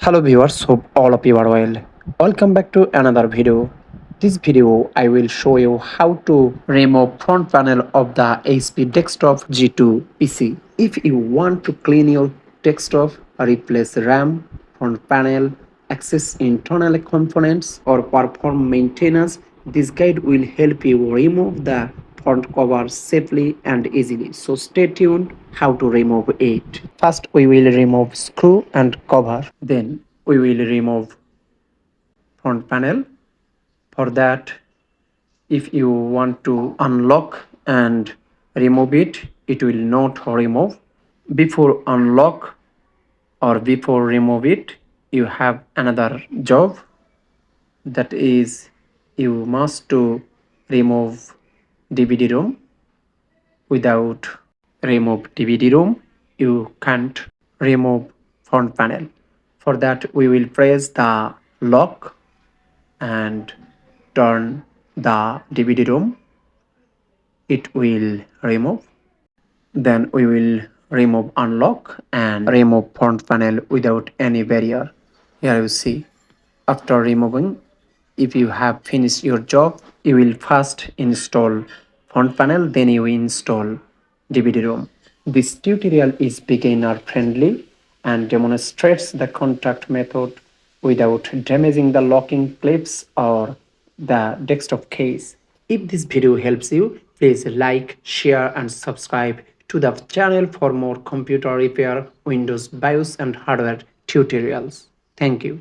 Hello viewers, hope all of you are well. Welcome back to another video. This video I will show you how to remove front panel of the HP desktop G2 PC. If you want to clean your desktop, replace RAM, front panel, access internal components or perform maintenance, this guide will help you remove the front cover safely and easily. So stay tuned how to remove it. First we will remove screw and cover. Then we will remove front panel. For that, if you want to unlock and remove it, it will not remove. Before unlock or before remove it, you have another job, that is you must to remove DVD ROM. Without remove DVD ROM, you can't remove front panel. For that, we will press the lock and turn the DVD ROM. It will remove. Then we will remove unlock and remove front panel without any barrier. Here you see, after removing, if you have finished your job, you will first install front panel, then you install DVD ROM. This tutorial is beginner friendly and demonstrates the contact method without damaging the locking clips or the desktop case. If this video helps you, please like, share and subscribe to the channel for more computer repair, Windows BIOS and hardware tutorials. Thank you.